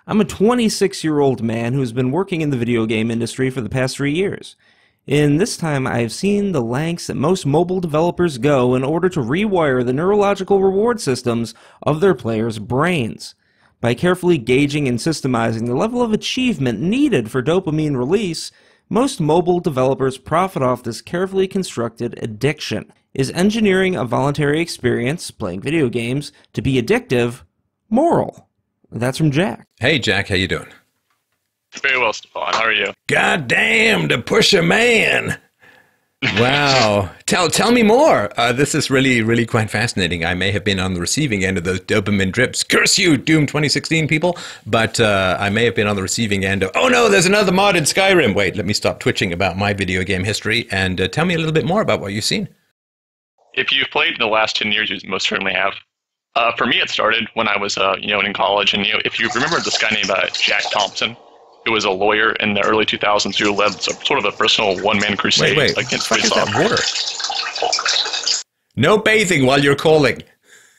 I'm a 26-year-old man who's been working in the video game industry for the past 3 years. In this time, I've seen the lengths that most mobile developers go in order to rewire the neurological reward systems of their players' brains. By carefully gauging and systemizing the level of achievement needed for dopamine release, most mobile developers profit off this carefully constructed addiction. Is engineering a voluntary experience, playing video games, to be addictive, moral? That's from Jack. Hey, Jack, how you doing? Very well, Stefan. How are you? God damn, to push a man. Wow. Tell me more. This is really quite fascinating. I may have been on the receiving end of those dopamine drips. Curse you, Doom 2016 people. But I may have been on the receiving end of, oh no, there's another mod in Skyrim. Wait, let me stop twitching about my video game history and tell me a little bit more about what you've seen. If you've played in the last 10 years, you most certainly have. For me, it started when I was, in college. And, if you remember this guy named Jack Thompson, who was a lawyer in the early 2000s who led sort of a personal one-man crusade against free software. Water? No bathing while you're calling.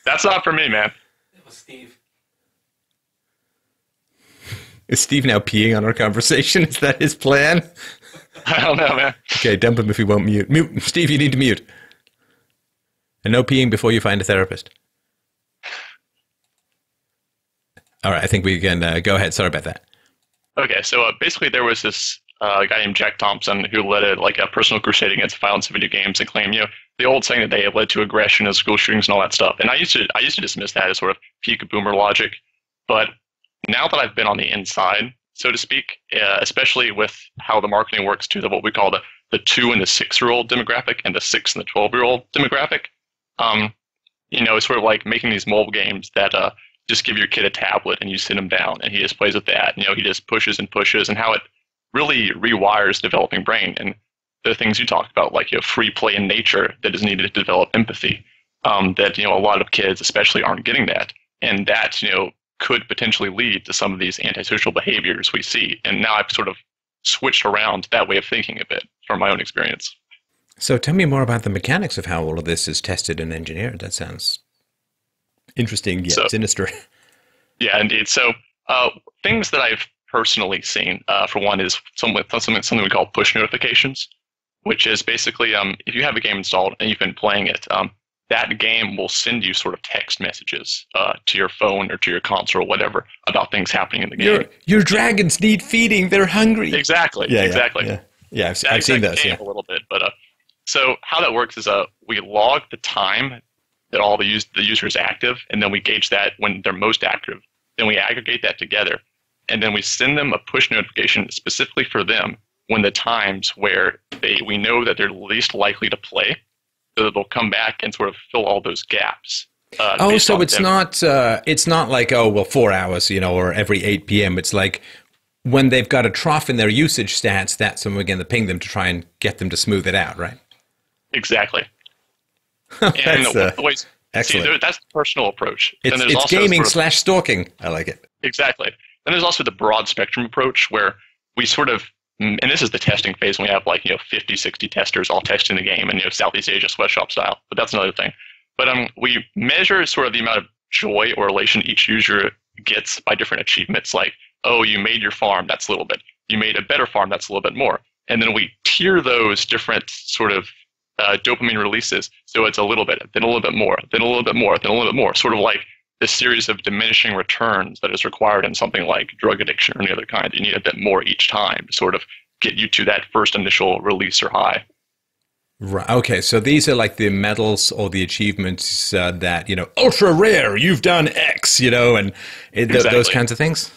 That's not for me, man. It was Steve. Is Steve now peeing on our conversation? Is that his plan? I don't know, man. Okay, dump him if he won't mute. Mute, Steve, you need to mute. And no peeing before you find a therapist. All right, I think we can go ahead. Sorry about that. Okay, so basically there was this guy named Jack Thompson who led a personal crusade against violence in video games and claimed, the old saying that they have led to aggression and school shootings and all that stuff. And I used to dismiss that as sort of peak boomer logic. But now that I've been on the inside, so to speak, especially with how the marketing works to what we call the 2 and the 6-year-old demographic and the 6 and the 12-year-old demographic, it's sort of like making these mobile games that just give your kid a tablet and you sit him down and he just plays with that. He just pushes and pushes, and how it really rewires developing brain. And the things you talked about, like free play in nature that is needed to develop empathy, that a lot of kids especially aren't getting that. And that, could potentially lead to some of these antisocial behaviors we see. And now I've sort of switched around that way of thinking a bit from my own experience. So tell me more about the mechanics of how all of this is tested and engineered. That sounds interesting yet sinister. Yeah, indeed. So things that I've personally seen, for one, is something we call push notifications, which is basically if you have a game installed and you've been playing it, that game will send you sort of text messages to your phone or to your console or whatever about things happening in the game. Your dragons need feeding. They're hungry. Exactly. Yeah, exactly. Yeah, I've seen those. Yeah, a little bit. But so how that works is we log the time that all the user is active, and then we gauge that when they're most active. Then we aggregate that together, and then we send them a push notification specifically for them when the times where we know that they're least likely to play, so that they'll come back and sort of fill all those gaps. So it's not like 4 hours, or every 8 p.m. It's like when they've got a trough in their usage stats, that's when we're going to ping them to try and get them to smooth it out, right? Exactly. That's excellent. That's the personal approach. It's gaming / stalking. I like it. Exactly. Then there's also the broad spectrum approach where we sort of, and this is the testing phase when we have 50, 60 testers all testing the game and Southeast Asia sweatshop style. But that's another thing. But we measure sort of the amount of joy or elation each user gets by different achievements. Like, oh, you made your farm, that's a little bit. You made a better farm, that's a little bit more. And then we tier those different sort of dopamine releases. So it's a little bit, then a little bit more, then a little bit more, then a little bit more. Sort of like this series of diminishing returns that is required in something like drug addiction or any other kind. You need a bit more each time to sort of get you to that first initial release or high. Right. Okay, so these are like the medals or the achievements that, ultra rare, you've done X, and Exactly. those kinds of things?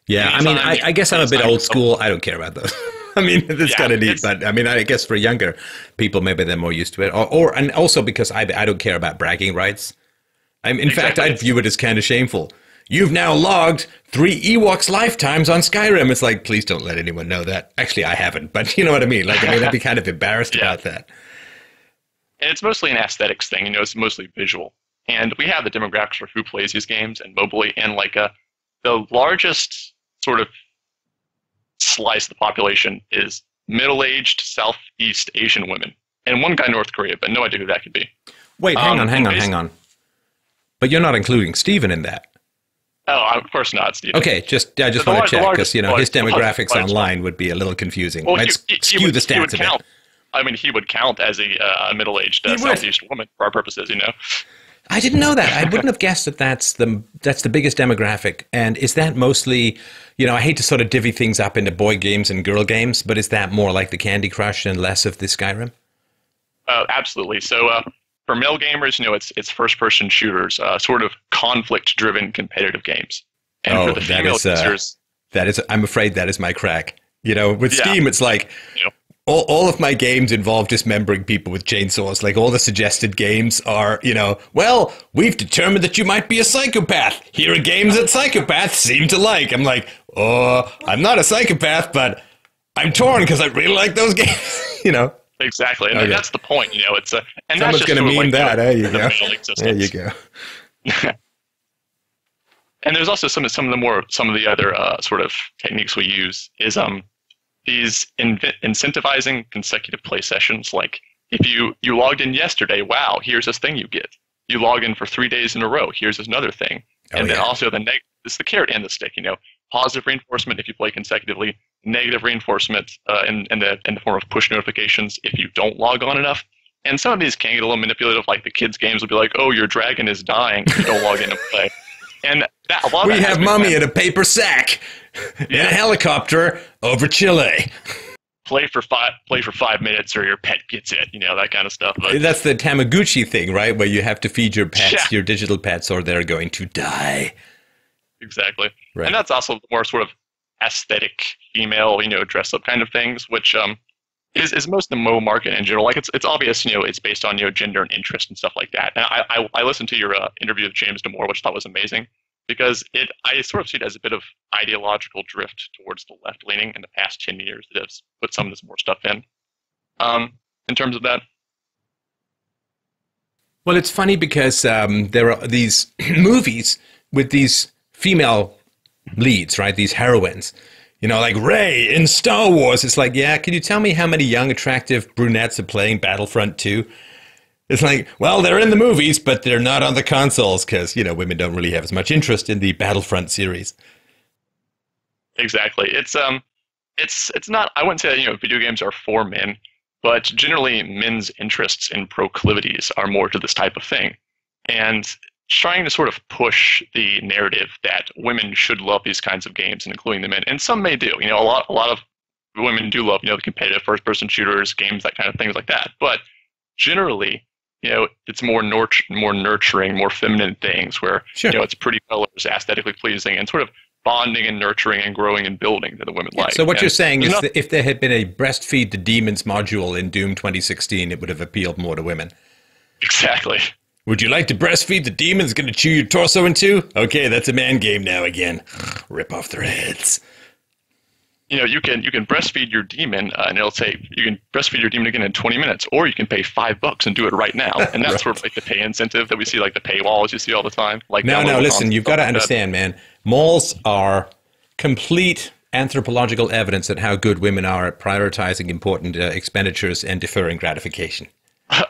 Yeah, I guess I'm a bit old school. I don't care about those. It's kind of neat, but I guess for younger people, maybe they're more used to it. And also because I don't care about bragging rights. In fact, I'd view it as kind of shameful. You've now logged 3 Ewoks lifetimes on Skyrim. It's like, please don't let anyone know that. Actually, I haven't, but you know what I mean? I'd be kind of embarrassed about that. And it's mostly an aesthetics thing, it's mostly visual. And we have the demographics for who plays these games and mobily, and the largest sort of slice of the population is middle-aged Southeast Asian women. And one guy North Korea, but no idea who that could be. Wait, hang on. But you're not including Steven in that. Oh, of course not, Steve. Okay, I just want to check because his demographics online would be a little confusing. Well, Might skew the stats a bit. I mean, he would count as a middle-aged Southeast woman for our purposes, I didn't know that. I wouldn't have guessed that that's the biggest demographic. And is that mostly, I hate to sort of divvy things up into boy games and girl games, but is that more like the Candy Crush and less of the Skyrim? Absolutely. So for male gamers, it's first-person shooters, sort of conflict-driven competitive games. And for the female users, I'm afraid that is my crack. With Steam, it's like all of my games involve dismembering people with chainsaws. Like all the suggested games are, well, we've determined that you might be a psychopath. Here are games that psychopaths seem to like. I'm like, oh, I'm not a psychopath, but I'm torn because I really like those games, Exactly, and that's the point. It's and someone's going to meme that. There you go. There you go. And there's also some of the other sort of techniques we use is these incentivizing consecutive play sessions. Like if you logged in yesterday, wow, here's this thing you get. You log in for 3 days in a row, here's another thing. And then also it's the carrot and the stick. Positive reinforcement if you play consecutively, negative reinforcement in the form of push notifications if you don't log on enough. And some of these can get a little manipulative, like the kids' games will be like, oh, your dragon is dying if you don't log in and play. And we have mommy in a paper sack in a helicopter over Chile. Play for 5 minutes or your pet gets it, that kind of stuff. But that's the Tamagotchi thing, right? Where you have to feed your pets, your digital pets, or they're going to die. Exactly. Right. And that's also more sort of aesthetic female, dress up kind of things, which is most of the MMO market in general. Like it's obvious, it's based on gender and interest and stuff like that. And I listened to your interview with James Damore, which I thought was amazing, because I sort of see it as a bit of ideological drift towards the left leaning in the past 10 years that has put some of this more stuff in terms of that. Well, it's funny because there are these movies with these female leads, right? These heroines, like Rey in Star Wars. It's like, can you tell me how many young, attractive brunettes are playing Battlefront 2? It's like, well, they're in the movies, but they're not on the consoles because, women don't really have as much interest in the Battlefront series. Exactly. It's not, I wouldn't say that, video games are for men, but generally men's interests and proclivities are more to this type of thing. And trying to sort of push the narrative that women should love these kinds of games, and including the men, and some may do. A lot of women do love, the competitive first-person shooters, games, that kind of things like that. But generally, it's more nurturing, more feminine things where it's pretty colors, aesthetically pleasing, and sort of bonding and nurturing and growing and building that the women like. So what you're saying is that if there had been a Breastfeed the Demons module in Doom 2016, it would have appealed more to women. Exactly. Would you like to breastfeed the demons going to chew your torso in two? Okay, that's a man game now again. Rip off their heads. You can breastfeed your demon, and it'll say you can breastfeed your demon again in 20 minutes, or you can pay $5 and do it right now. And that's sort of like the pay incentive that we see, like the paywalls you see all the time. Like no, listen, you've got to understand, man. Malls are complete anthropological evidence that how good women are at prioritizing important expenditures and deferring gratification.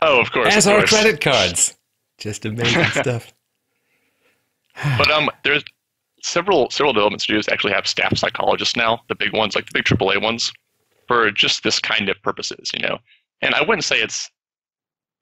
Oh, of course. As are credit cards. Just amazing stuff. But there's several development studios actually have staff psychologists now, the big ones, like the big AAA ones, for just this kind of purposes, And I wouldn't say it's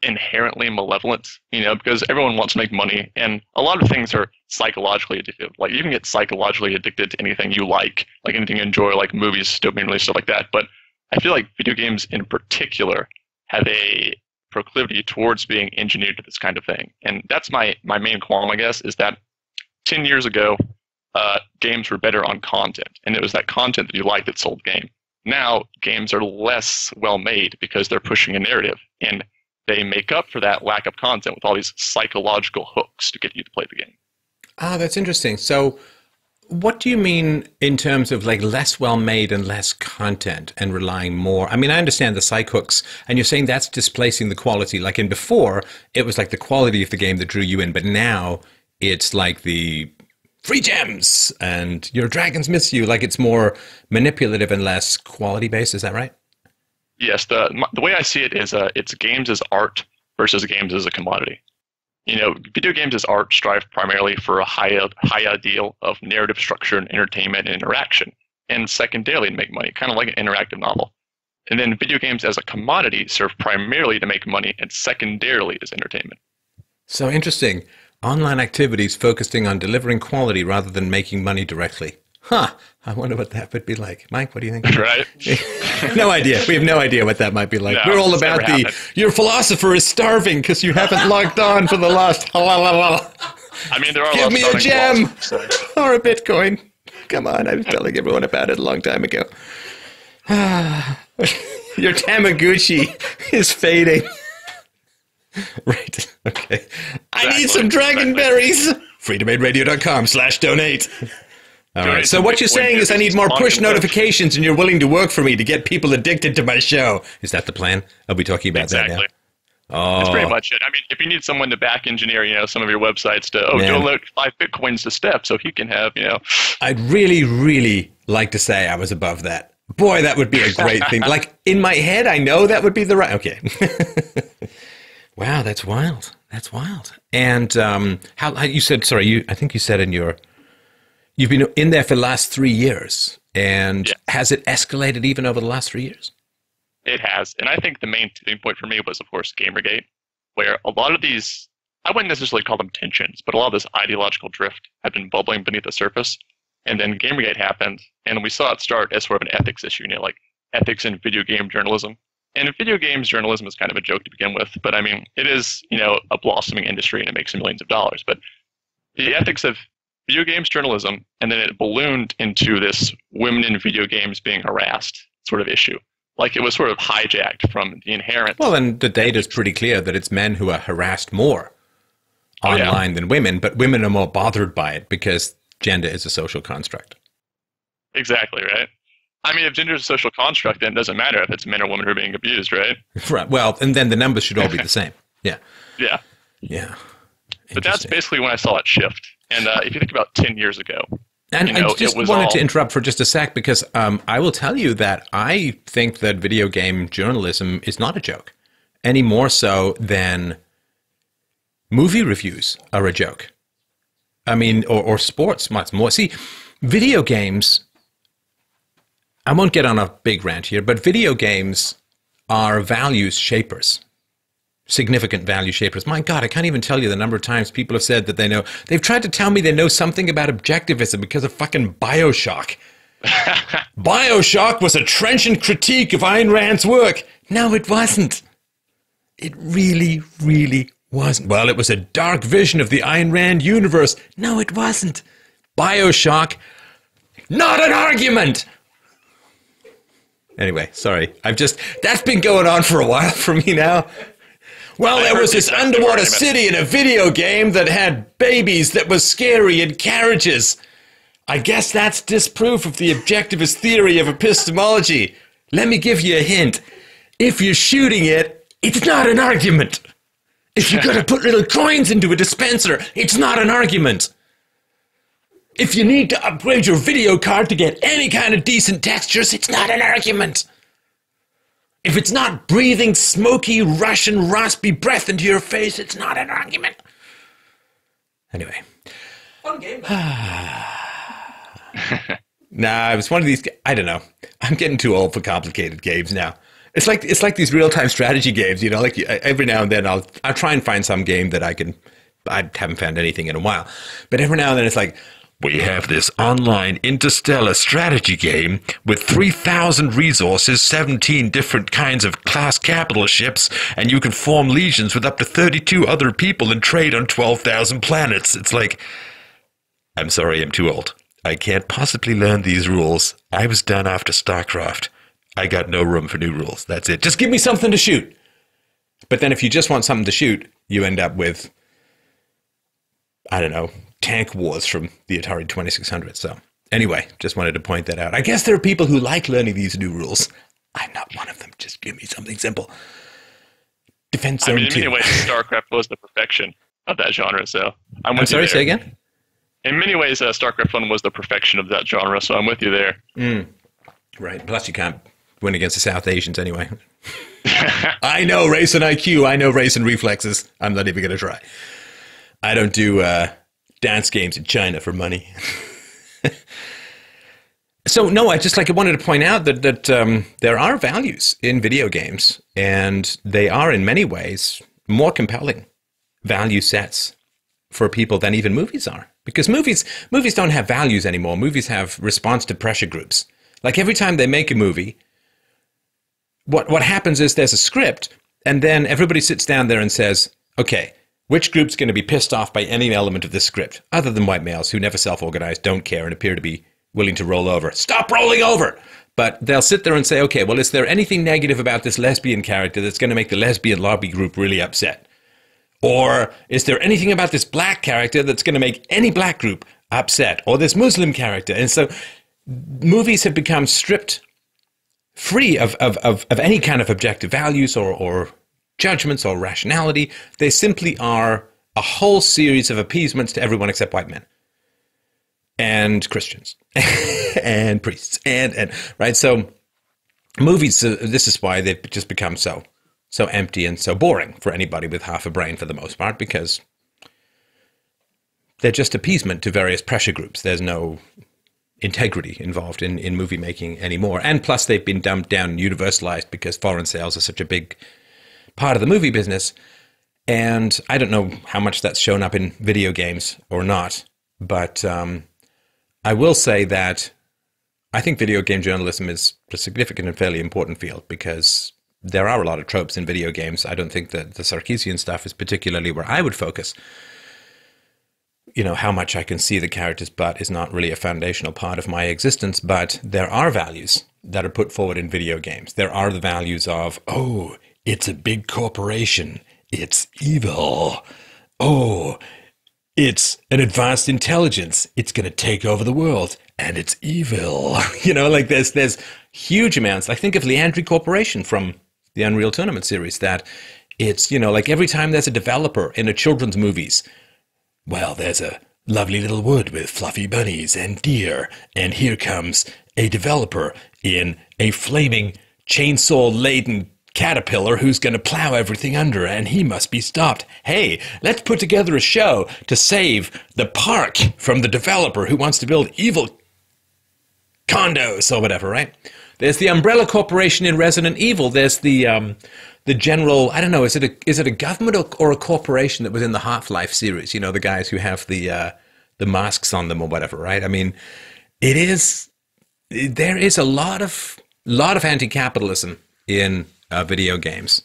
inherently malevolent, because everyone wants to make money, and a lot of things are psychologically addictive. Like you can get psychologically addicted to anything you like anything you enjoy, like movies, dopamine release, stuff like that. But I feel like video games in particular have a proclivity towards being engineered to this kind of thing. And that's my main qualm, I guess, is that 10 years ago, games were better on content. And it was that content that you liked that sold the game. Now, games are less well made because they're pushing a narrative. And they make up for that lack of content with all these psychological hooks to get you to play the game. Ah, that's interesting. So what do you mean in terms of like less well-made and less content and relying more? I mean, I understand the psych hooks, and you're saying that's displacing the quality. Like in before, it was like the quality of the game that drew you in, but now it's like the free gems and your dragons miss you. Like it's more manipulative and less quality-based. Is that right? Yes. The way I see it is it's games as art versus games as a commodity. video games as art strive primarily for a high ideal of narrative structure and entertainment and interaction, and secondarily to make money, kind of like an interactive novel. And then video games as a commodity serve primarily to make money and secondarily as entertainment. So interesting. Online activities focusing on delivering quality rather than making money directly. Huh. I wonder what that would be like. Mike, what do you think? Right? No idea. We have no idea what that might be like. No, we're all about your philosopher is starving because you haven't logged on for the last... I mean, there are Give me a gem or a Bitcoin. Come on, I was telling everyone about it a long time ago. Your Tamagotchi is fading. Right. Okay. Exactly. I need some dragonberries. freedomainradio.com/donate. All right. So what you're saying is I need more push notifications and you're willing to work for me to get people addicted to my show. Is that the plan? I'll be talking about that now. Oh. That's pretty much it. I mean, if you need someone to back engineer, some of your websites to, donate 5 Bitcoins to Steph so he can have, I'd really, really like to say I was above that. Boy, that would be a great thing. Like, in my head, I know that would be the right... Okay. Wow, that's wild. That's wild. And how you said, sorry, I think you said you've been in there for the last 3 years. And has it escalated even over the last 3 years? It has. And I think the main tipping point for me was, of course, Gamergate, where a lot of these, I wouldn't necessarily call them tensions, but a lot of this ideological drift had been bubbling beneath the surface. And then Gamergate happened, and we saw it start as sort of an ethics issue, like ethics in video game journalism. And video games journalism is kind of a joke to begin with, but I mean, it is, a blossoming industry and it makes millions of dollars. But the ethics of video games journalism, and then it ballooned into this women in video games being harassed sort of issue. Like it was sort of hijacked from the inherent... Well, and the data is pretty clear that it's men who are harassed more online than women, but women are more bothered by it because gender is a social construct. Exactly, right? I mean, if gender is a social construct, then it doesn't matter if it's men or women who are being abused, right? Right. Well, and then the numbers should all be the same. Yeah. Yeah. Yeah. But that's basically when I saw it shift. And if you think about 10 years ago, and I just wanted to interrupt for just a sec because I will tell you that I think that video game journalism is not a joke, any more so than movie reviews are a joke. I mean, or sports much more. See, video games, I won't get on a big rant here, but video games are values shapers. Significant value shapers. My God, I can't even tell you the number of times people have said that they've tried to tell me they know something about objectivism because of fucking BioShock. BioShock was a trenchant critique of Ayn Rand's work. No, it wasn't. It really, really wasn't. Well, it was a dark vision of the Ayn Rand universe. No, it wasn't. BioShock, not an argument. Anyway, sorry. That's been going on for a while for me now. Well, there was this underwater city in a video game that had babies that was scary in carriages. I guess that's disproof of the objectivist theory of epistemology. Let me give you a hint. If you're shooting it, it's not an argument. If you've got to put little coins into a dispenser, it's not an argument. If you need to upgrade your video card to get any kind of decent textures, it's not an argument. If it's not breathing smoky Russian raspy breath into your face, it's not an argument. Anyway. Fun game. Nah, it was one of these... I don't know. I'm getting too old for complicated games now. It's like these real-time strategy games, like every now and then I'll try and find some game that I haven't found anything in a while. But every now and then it's like, we have this online interstellar strategy game with 3,000 resources, 17 different kinds of class capital ships, and you can form legions with up to 32 other people and trade on 12,000 planets. It's like, I'm sorry, I'm too old. I can't possibly learn these rules. I was done after StarCraft. I got no room for new rules. That's it. Just give me something to shoot. But then if you just want something to shoot, you end up with, I don't know, tank wars from the Atari 2600. So anyway, just wanted to point that out. I guess there are people who like learning these new rules. I'm not one of them. Just give me something simple. Defense Zone 2. In many ways, StarCraft was the perfection of that genre. So I'm sorry, say again? In many ways, StarCraft 1 was the perfection of that genre. So I'm with you there. Right. Plus, you can't win against the South Asians anyway. I know race and IQ. I know race and reflexes. I'm not even going to try. I don't do dance games in China for money. So no, I wanted to point out that there are values in video games, and they are in many ways more compelling value sets for people than even movies are. Because movies don't have values anymore. Movies have response to pressure groups. Like every time they make a movie, what happens is there's a script, and then everybody sits down there and says, okay, which group's going to be pissed off by any element of this script, other than white males who never self-organize, don't care, and appear to be willing to roll over. Stop rolling over! But they'll sit there and say, okay, well, is there anything negative about this lesbian character that's going to make the lesbian lobby group really upset? Or is there anything about this black character that's going to make any black group upset? Or this Muslim character? And so movies have become stripped free of any kind of objective values or judgments or rationality. They simply are a whole series of appeasements to everyone except white men and Christians and priests and right. So movies, this is why they've just become so empty and so boring for anybody with half a brain for the most part, because they're just appeasement to various pressure groups. There's no integrity involved in movie making anymore. And plus they've been dumbed down and universalized because foreign sales are such a big part of the movie business. And I don't know how much that's shown up in video games or not, but I will say that I think video game journalism is a significant and fairly important field, because there are a lot of tropes in video games. I don't think that the Sarkeesian stuff is particularly where I would focus. You know, how much I can see the character's butt is not really a foundational part of my existence, but there are values that are put forward in video games. There are the values of, oh, it's a big corporation. It's evil. Oh, it's an advanced intelligence. It's going to take over the world, and it's evil. You know, like there's huge amounts. Like think of Leandry Corporation from the Unreal Tournament series, that it's, you know, like every time there's a developer in a children's movies, well, there's a lovely little wood with fluffy bunnies and deer, and here comes a developer in a flaming chainsaw-laden caterpillar who's going to plow everything under, and he must be stopped. Hey, let's put together a show to save the park from the developer who wants to build evil condos or whatever, right? There's the Umbrella Corporation in Resident Evil. There's the general, I don't know, is it a government or a corporation that was in the Half-Life series? You know, the guys who have the masks on them or whatever, right? I mean, there is a lot of anti-capitalism in video games,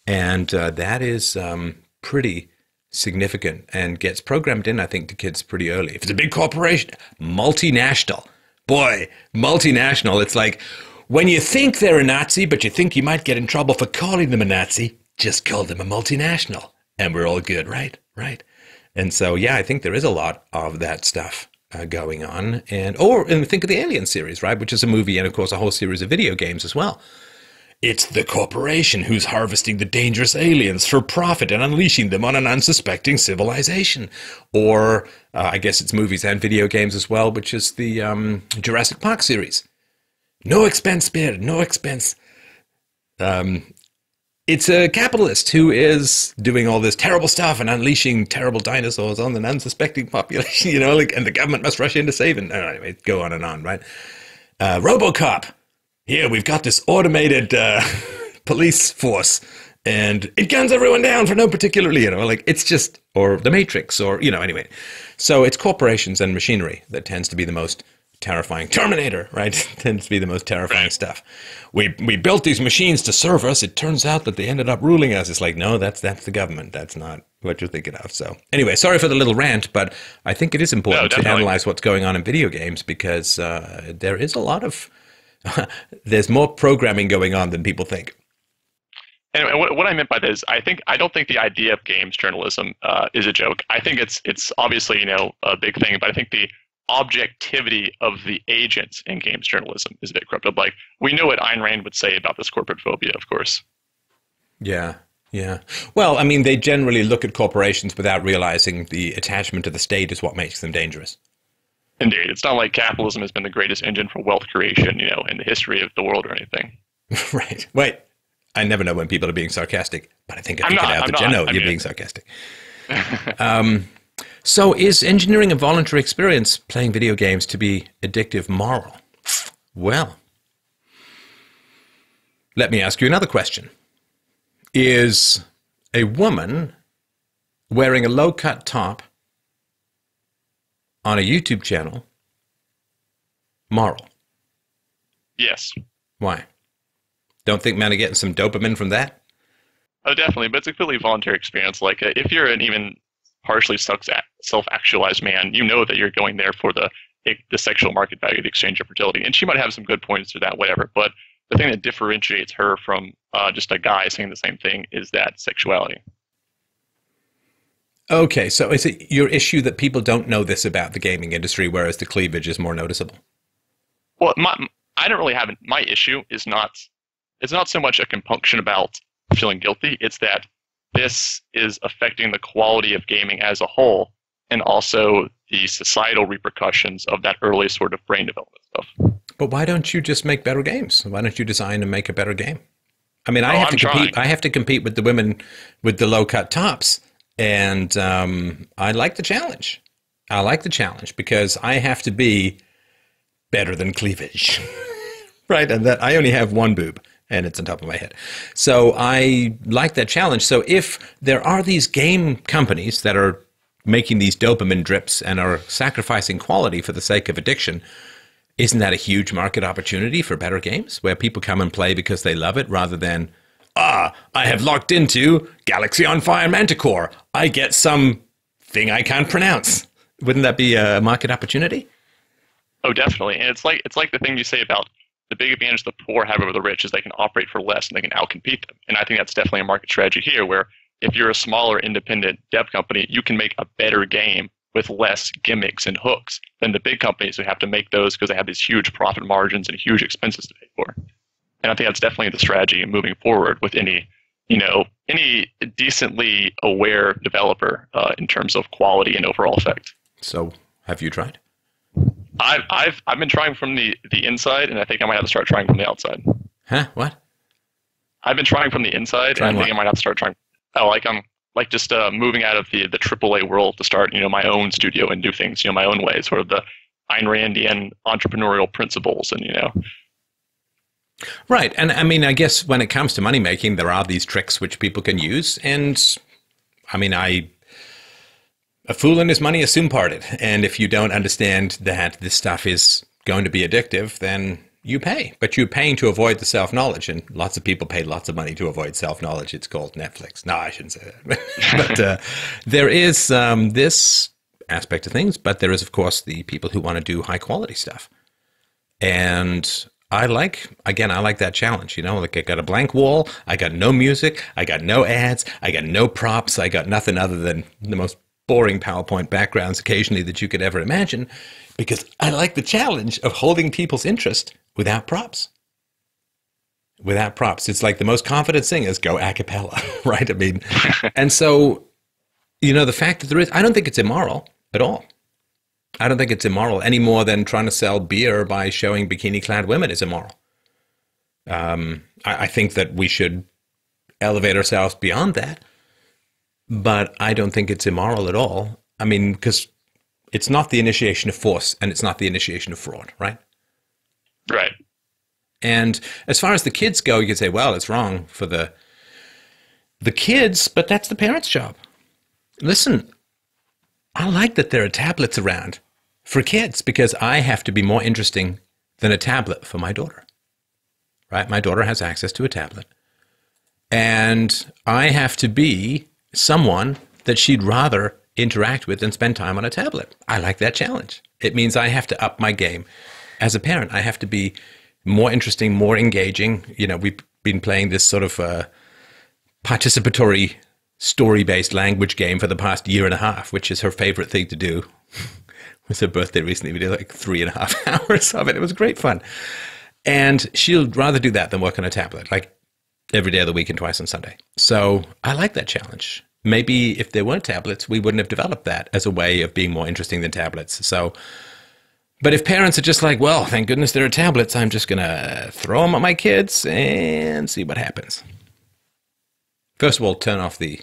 and that is pretty significant and gets programmed in, I think, to kids pretty early. If it's a big corporation, multinational. Boy, multinational, it's like, when you think they're a Nazi, but you think you might get in trouble for calling them a Nazi, just call them a multinational, and we're all good, right? Right. And so, yeah, I think there is a lot of that stuff going on. And think of the Alien series, right, which is a movie and, of course, a whole series of video games as well. It's the corporation who's harvesting the dangerous aliens for profit and unleashing them on an unsuspecting civilization. Or I guess it's movies and video games as well, which is the Jurassic Park series. No expense spared, no expense. It's a capitalist who is doing all this terrible stuff and unleashing terrible dinosaurs on an unsuspecting population, you know, like, and the government must rush in to save it. Anyway, go on and on, right? RoboCop. Here, we've got this automated police force, and it guns everyone down for no particular, you know, like, it's just, or The Matrix, or, you know, anyway. So it's corporations and machinery that tends to be the most terrifying. Terminator, right? Tends to be the most terrifying stuff. We built these machines to serve us. It turns out that they ended up ruling us. It's like, no, that's the government. That's not what you're thinking of. So anyway, sorry for the little rant, but I think it is important to analyze what's going on in video games, because there is a lot of there's more programming going on than people think. And what I meant by this, I don't think the idea of games journalism is a joke. I think it's obviously, you know, a big thing, but I think the objectivity of the agents in games journalism is a bit corrupted. Like, we know what Ayn Rand would say about this corporate phobia, of course. Yeah. Well, I mean, they generally look at corporations without realizing the attachment to the state is what makes them dangerous. Indeed. It's not like capitalism has been the greatest engine for wealth creation, you know, in the history of the world or anything. Right. Wait, I never know when people are being sarcastic, but I think I figured out that you know you're being sarcastic. So is engineering a voluntary experience, playing video games, to be addictive moral? Well, let me ask you another question. Is a woman wearing a low-cut top on a YouTube channel moral? Yes. Why? Don't think men are getting some dopamine from that? Oh, definitely, but it's a completely voluntary experience. Like, if you're an even partially self-actualized man, you know that you're going there for the sexual market value, the exchange of fertility. And she might have some good points to that, whatever. But the thing that differentiates her from just a guy saying the same thing is that sexuality. Okay, so is it your issue that people don't know this about the gaming industry, whereas the cleavage is more noticeable? Well, I don't really have it. My issue is not, it's not so much a compunction about feeling guilty. It's that this is affecting the quality of gaming as a whole, and also the societal repercussions of that early sort of brain development stuff. But why don't you just make better games? Why don't you design and make a better game? I mean, I have to compete with the women with the low-cut tops, and I like the challenge. I like the challenge because I have to be better than cleavage, right? And that I only have one boob, and it's on top of my head. So I like that challenge. So if there are these game companies that are making these dopamine drips and are sacrificing quality for the sake of addiction, isn't that a huge market opportunity for better games where people come and play because they love it rather than, I have locked into Galaxy on Fire Manticore. I get some thing I can't pronounce. Wouldn't that be a market opportunity? Oh, definitely. And it's like the thing you say about the big advantage the poor have over the rich is they can operate for less and they can outcompete them. And I think that's definitely a market strategy here where if you're a smaller independent dev company, you can make a better game with less gimmicks and hooks than the big companies who have to make those because they have these huge profit margins and huge expenses to pay for. And I think that's definitely the strategy moving forward with any decently aware developer in terms of quality and overall effect. So have you tried? I've been trying from the inside, and I think I might have to start trying from the outside. Huh? What? I've been trying from the inside, and I think I might have to start trying. Oh, like just moving out of the AAA world to start, my own studio and do things, my own way, sort of the Ayn Randian entrepreneurial principles, and Right, and I mean, I guess when it comes to money making, there are these tricks which people can use, and I mean, a fool and his money is soon parted, and if you don't understand that this stuff is going to be addictive, then you pay, but you're paying to avoid the self-knowledge, and lots of people pay lots of money to avoid self-knowledge. It's called Netflix. No, I shouldn't say that. But there is this aspect of things, but there is, of course, the people who want to do high-quality stuff. And I like that challenge, like I got a blank wall, I got no music, I got no ads, I got no props, I got nothing other than the most boring PowerPoint backgrounds occasionally that you could ever imagine, because I like the challenge of holding people's interest without props. Without props. It's like the most confident singers go a cappella, right? I mean, and so, the fact that there is, I don't think it's immoral at all. I don't think it's immoral any more than trying to sell beer by showing bikini-clad women is immoral. I think that we should elevate ourselves beyond that, but I don't think it's immoral at all. I mean, because it's not the initiation of force and it's not the initiation of fraud, right? Right. And as far as the kids go, you could say, well, it's wrong for the kids, but that's the parents' job. Listen, I like that there are tablets around for kids because I have to be more interesting than a tablet for my daughter, right? My daughter has access to a tablet, and I have to be someone that she'd rather interact with and spend time on a tablet. I like that challenge. It means I have to up my game. As a parent, I have to be more interesting, more engaging. We've been playing this sort of participatory story-based language game for the past year and a half, which is her favorite thing to do. It was her birthday recently. We did like 3.5 hours of it. It was great fun. And she'll rather do that than work on a tablet, like every day of the week and twice on Sunday. So I like that challenge. Maybe if there weren't tablets, we wouldn't have developed that as a way of being more interesting than tablets. So, but if parents are just like, well, thank goodness there are tablets, I'm just going to throw them at my kids and see what happens. First of all, turn off the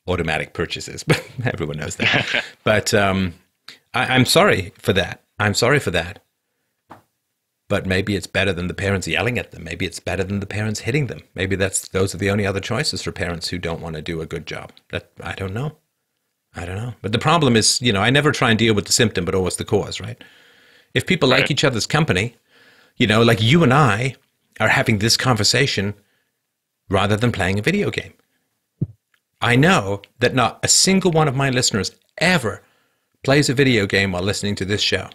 automatic purchases, but everyone knows that. But I'm sorry for that. I'm sorry for that. But maybe it's better than the parents yelling at them. Maybe it's better than the parents hitting them. Maybe those are the only other choices for parents who don't want to do a good job. I don't know. I don't know. But the problem is, I never try and deal with the symptom, but always the cause, right? If people like each other's company, like you and I are having this conversation rather than playing a video game. I know that not a single one of my listeners ever plays a video game while listening to this show,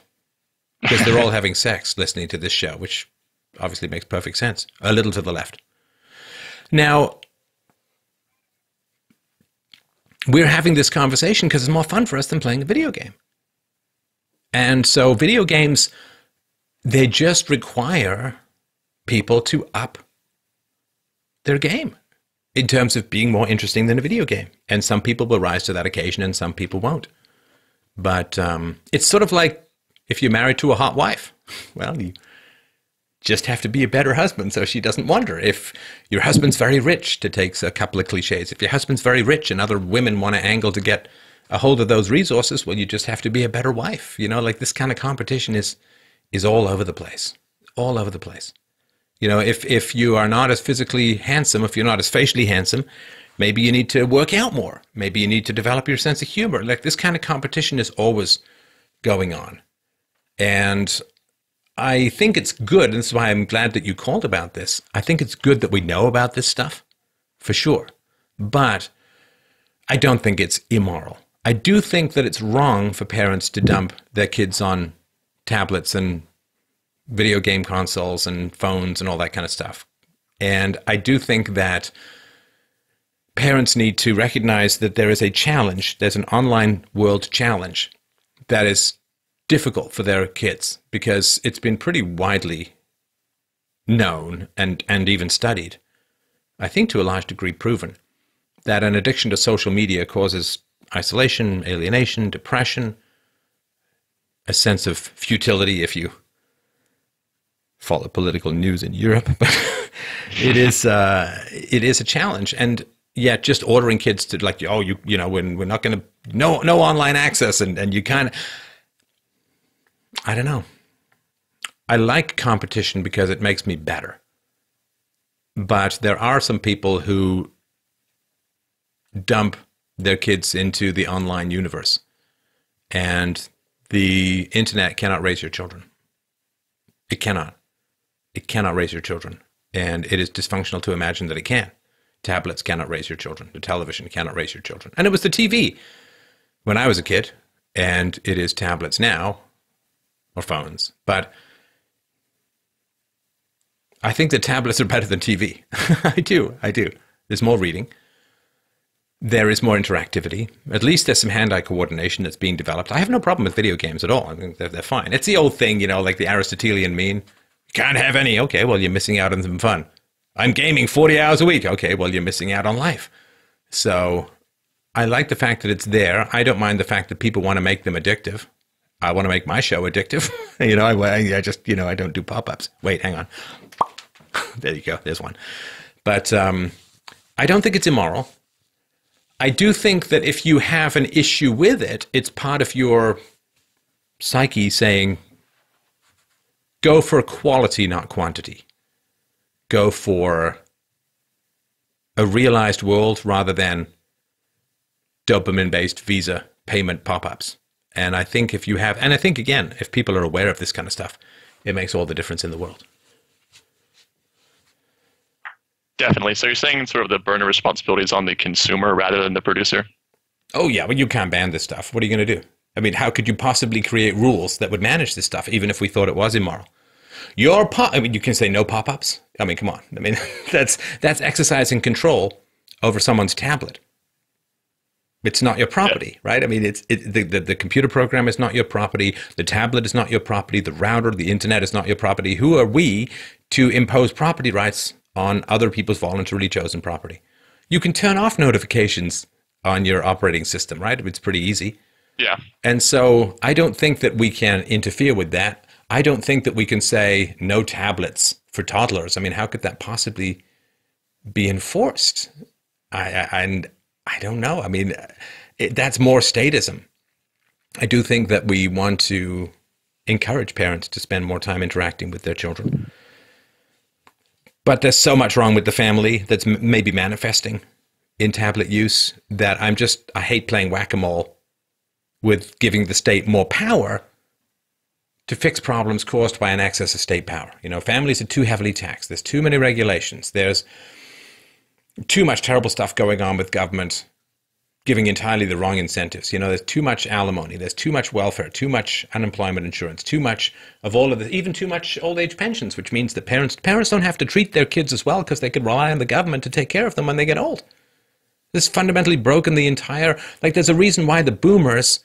because they're all having sex listening to this show, which obviously makes perfect sense. A little to the left. Now, we're having this conversation because it's more fun for us than playing a video game. And so video games, they just require people to up their game in terms of being more interesting than a video game. And some people will rise to that occasion and some people won't. But it's sort of like if you're married to a hot wife. Well, you just have to be a better husband so she doesn't wonder. If your husband's very rich, to take a couple of cliches, if your husband's very rich and other women want to angle to get a hold of those resources, well, you just have to be a better wife. Like this kind of competition is all over the place. All over the place. If you are not as physically handsome, if you're not as facially handsome, maybe you need to work out more. Maybe you need to develop your sense of humor. Like this kind of competition is always going on. And I think it's good, and this is why I'm glad that you called about this. I think it's good that we know about this stuff, for sure. But I don't think it's immoral. I do think that it's wrong for parents to dump their kids on tablets and video game consoles and phones and all that kind of stuff. And I do think that parents need to recognize that there is a challenge. There's an online world challenge that is difficult for their kids, because it's been pretty widely known and even studied, I think to a large degree proven, that an addiction to social media causes isolation, alienation, depression, a sense of futility if you follow political news in Europe. But it is a challenge. And yet just ordering kids to we're not going to, no online access, and you kind of, I don't know. I like competition because it makes me better. But there are some people who dump their kids into the online universe. And the internet cannot raise your children. It cannot. It cannot raise your children. And it is dysfunctional to imagine that it can. Tablets cannot raise your children. The television cannot raise your children. And it was the TV when I was a kid. And it is tablets now. Or phones. But I think that tablets are better than TV. I do. There's more reading. There is more interactivity. At least there's some hand-eye coordination that's being developed. I have no problem with video games at all. I mean, they're fine. It's the old thing, like the Aristotelian mean. You can't have any. Okay, well, you're missing out on some fun. I'm gaming 40 hours a week. Okay, well, you're missing out on life. So I like the fact that it's there. I don't mind the fact that people want to make them addictive. I want to make my show addictive. I just, I don't do pop-ups. Wait, hang on. There you go. There's one. But I don't think it's immoral. I do think that if you have an issue with it, it's part of your psyche saying, go for quality, not quantity. Go for a realized world rather than dopamine-based Visa payment pop-ups. And I think again, if people are aware of this kind of stuff, it makes all the difference in the world. Definitely. So you're saying sort of the burden of responsibility is on the consumer rather than the producer? Oh, yeah. Well, you can't ban this stuff. What are you going to do? I mean, how could you possibly create rules that would manage this stuff, even if we thought it was immoral? You can say no pop-ups. I mean, come on. I mean, that's exercising control over someone's tablet. It's not your property, right? I mean, the computer program is not your property. The tablet is not your property. The router, the internet is not your property. Who are we to impose property rights on other people's voluntarily chosen property? You can turn off notifications on your operating system, right? It's pretty easy. Yeah. And so I don't think that we can interfere with that. I don't think that we can say no tablets for toddlers. I mean, how could that possibly be enforced? And I don't know. I mean, that's more statism. I do think that we want to encourage parents to spend more time interacting with their children. But there's so much wrong with the family that's maybe manifesting in tablet use that I hate playing whack-a-mole with giving the state more power to fix problems caused by an excess of state power. You know, families are too heavily taxed. There's too many regulations. There's too much terrible stuff going on with government giving entirely the wrong incentives. You know, there's too much alimony, there's too much welfare, too much unemployment insurance, too much of all of this, even too much old age pensions, which means that parents don't have to treat their kids as well because they could rely on the government to take care of them when they get old. This fundamentally broken the entire, like there's a reason why the boomers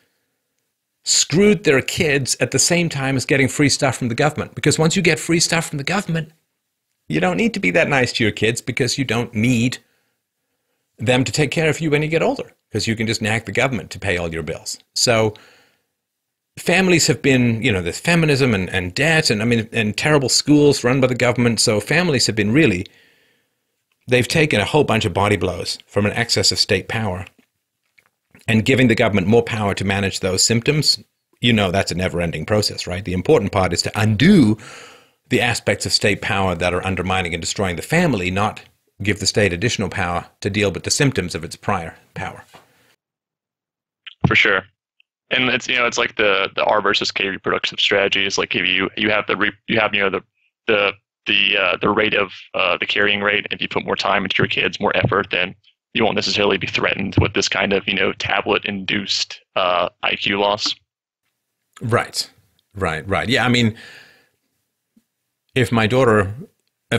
screwed their kids at the same time as getting free stuff from the government. Because once you get free stuff from the government, you don't need to be that nice to your kids because you don't need them to take care of you when you get older, because you can just nag the government to pay all your bills. So families have been, you know, there's feminism and debt and terrible schools run by the government. So families have been really, they've taken a whole bunch of body blows from an excess of state power and giving the government more power to manage those symptoms. You know, that's a never-ending process, right? The important part is to undo the aspects of state power that are undermining and destroying the family, not give the state additional power to deal with the symptoms of its prior power. For sure. And it's, you know, it's like the R versus K reproductive strategy is like if you have the rate of the carrying rate. If you put more time into your kids, more effort, then you won't necessarily be threatened with this kind of, you know, tablet induced IQ loss. Right. Yeah, I mean, if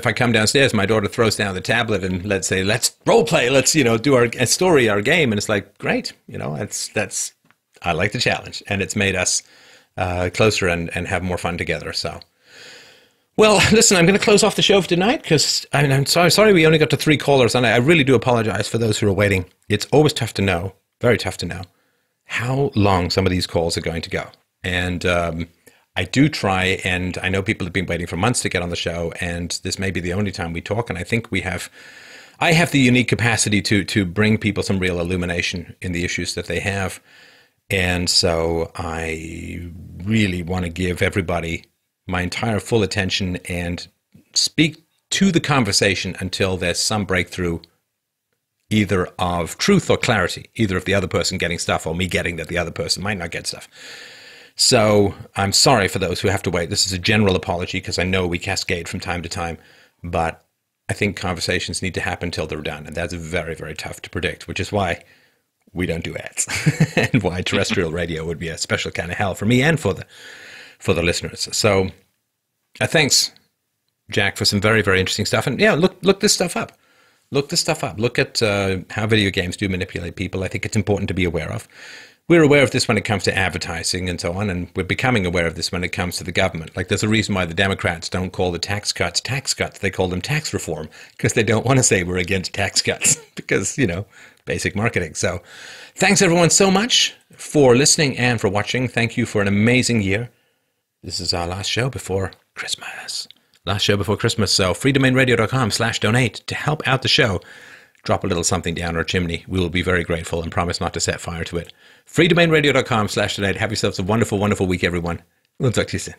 I come downstairs, my daughter throws down the tablet and let's say, let's role play, let's, you know, do our game. And it's like, great. You know, I like the challenge, and it's made us closer and have more fun together. So, well, listen, I'm going to close off the show for tonight because I'm sorry we only got to 3 callers, and I really do apologize for those who are waiting. It's always tough to know, very tough to know, how long some of these calls are going to go. And I do try, and I know people have been waiting for months to get on the show, and this may be the only time we talk, and I think I have the unique capacity to bring people some real illumination in the issues that they have. And so I really want to give everybody my entire full attention and speak to the conversation until there's some breakthrough, either of truth or clarity, either of the other person getting stuff or me getting that the other person might not get stuff. So I'm sorry for those who have to wait. This is a general apology because I know we cascade from time to time, but I think conversations need to happen till they're done. And that's very, very tough to predict, which is why we don't do ads and why terrestrial radio would be a special kind of hell for me and for the listeners. So thanks, Jack, for some very, very interesting stuff. And yeah, look this stuff up. Look this stuff up. Look at how video games do manipulate people. I think it's important to be aware of. We're aware of this when it comes to advertising and so on, and we're becoming aware of this when it comes to the government. Like, there's a reason why the Democrats don't call the tax cuts. They call them tax reform, because they don't want to say we're against tax cuts, because, you know, basic marketing. So thanks, everyone, so much for listening and for watching. Thank you for an amazing year. This is our last show before Christmas. So freedomainradio.com/donate to help out the show. Drop a little something down our chimney. We will be very grateful and promise not to set fire to it. freedomainradio.com/donate. Have yourselves a wonderful, wonderful week, everyone. We'll talk to you soon.